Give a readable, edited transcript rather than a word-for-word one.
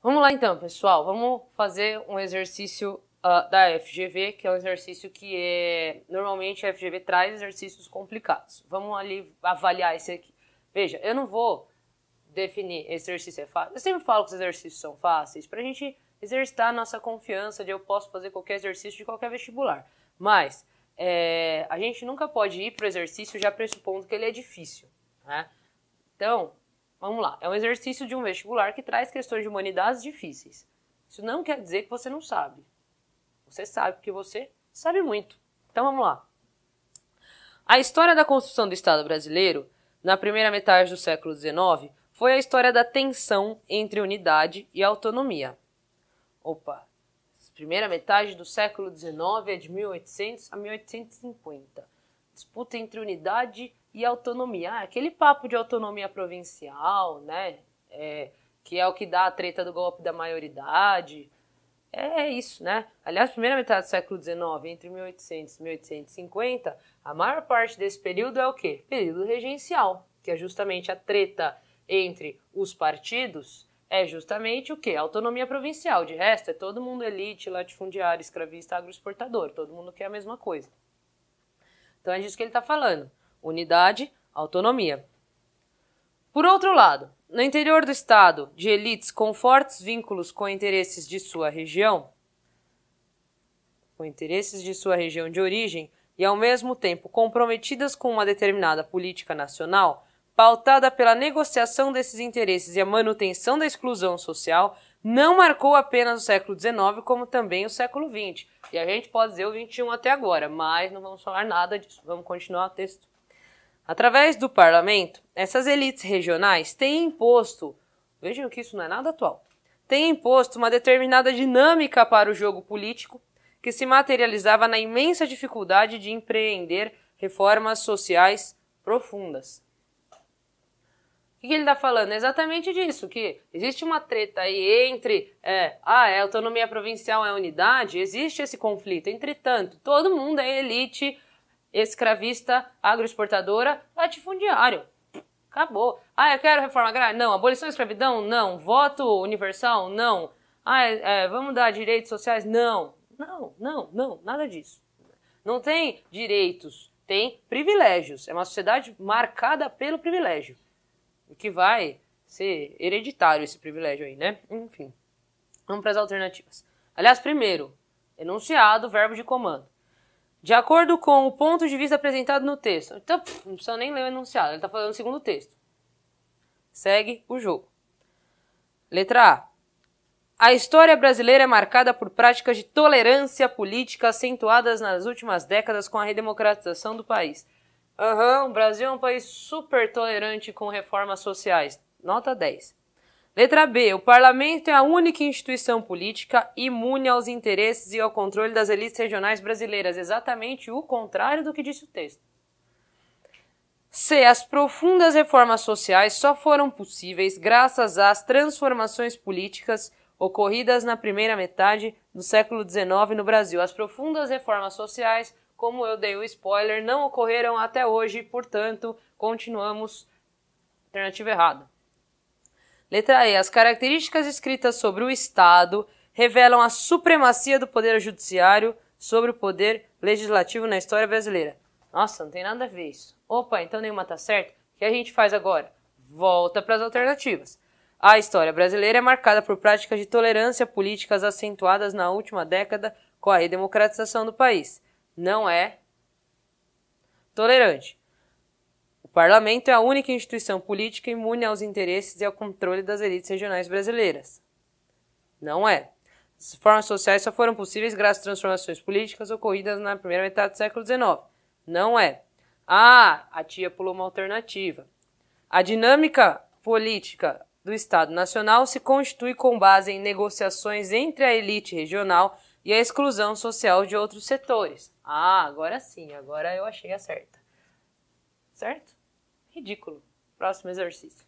Vamos lá então, pessoal, vamos fazer um exercício da FGV, que é um exercício que normalmente a FGV traz exercícios complicados. Vamos ali avaliar esse aqui. Veja, eu não vou definir esse exercício é fácil. Eu sempre falo que os exercícios são fáceis para a gente exercitar a nossa confiança de eu posso fazer qualquer exercício de qualquer vestibular. Mas a gente nunca pode ir para o exercício já pressupondo que ele é difícil, né? Então, vamos lá. É um exercício de um vestibular que traz questões de humanidades difíceis. Isso não quer dizer que você não sabe. Você sabe porque você sabe muito. Então, vamos lá. A história da construção do Estado brasileiro, na primeira metade do século XIX, foi a história da tensão entre unidade e autonomia. Primeira metade do século XIX é de 1800 a 1850. Disputa entre unidade e autonomia. Aquele papo de autonomia provincial, né? Que é o que dá a treta do golpe da maioridade. É isso, né? Aliás, primeira metade do século XIX, entre 1800 e 1850, a maior parte desse período é o quê? Período regencial, que é justamente a treta entre os partidos, é justamente o quê? Autonomia provincial. De resto, é todo mundo elite, latifundiário, escravista, agroexportador. Todo mundo quer a mesma coisa. Então é disso que ele está falando. Unidade, autonomia. Por outro lado, no interior do Estado, de elites com fortes vínculos com interesses de sua região, de origem, e ao mesmo tempo comprometidas com uma determinada política nacional, pautada pela negociação desses interesses e a manutenção da exclusão social, não marcou apenas o século XIX, como também o século XX. E a gente pode dizer o XXI até agora, mas não vamos falar nada disso. Vamos continuar o texto. Através do parlamento, essas elites regionais têm imposto, vejam que isso não é nada atual, têm imposto uma determinada dinâmica para o jogo político que se materializava na imensa dificuldade de empreender reformas sociais profundas. O que ele está falando? É exatamente disso, que existe uma treta aí entre autonomia provincial é unidade, existe esse conflito. Entretanto, todo mundo é elite, escravista, agroexportadora, latifundiário. Acabou. Eu quero reforma agrária? Não. Abolição da escravidão? Não. Voto universal? Não. Vamos dar direitos sociais? Não. Não. Nada disso. Não tem direitos, tem privilégios. É uma sociedade marcada pelo privilégio. O que vai ser hereditário esse privilégio aí, né? Enfim, vamos para as alternativas. Aliás, primeiro, enunciado, verbo de comando. De acordo com o ponto de vista apresentado no texto. Então, não precisa nem ler o enunciado, ele está falando o segundo texto. Segue o jogo. Letra A. A história brasileira é marcada por práticas de tolerância política acentuadas nas últimas décadas com a redemocratização do país. O Brasil é um país super tolerante com reformas sociais. Nota 10. Letra B. O parlamento é a única instituição política imune aos interesses e ao controle das elites regionais brasileiras. Exatamente o contrário do que disse o texto. C. As profundas reformas sociais só foram possíveis graças às transformações políticas ocorridas na primeira metade do século XIX no Brasil. As profundas reformas sociais, como eu dei o spoiler, não ocorreram até hoje, portanto, continuamos. Alternativa errada. Letra E. As características escritas sobre o Estado revelam a supremacia do poder judiciário sobre o poder legislativo na história brasileira. Nossa, não tem nada a ver isso. Então nenhuma tá certa? O que a gente faz agora? Volta para as alternativas. A história brasileira é marcada por práticas de tolerância políticas acentuadas na última década com a redemocratização do país. Não é tolerante. O parlamento é a única instituição política imune aos interesses e ao controle das elites regionais brasileiras. Não é. As reformas sociais só foram possíveis graças às transformações políticas ocorridas na primeira metade do século XIX. Não é. A tia pulou uma alternativa. A dinâmica política do Estado Nacional se constitui com base em negociações entre a elite regional e a exclusão social de outros setores. Agora sim, agora eu achei a certa. Certo? Ridículo. Próximo exercício.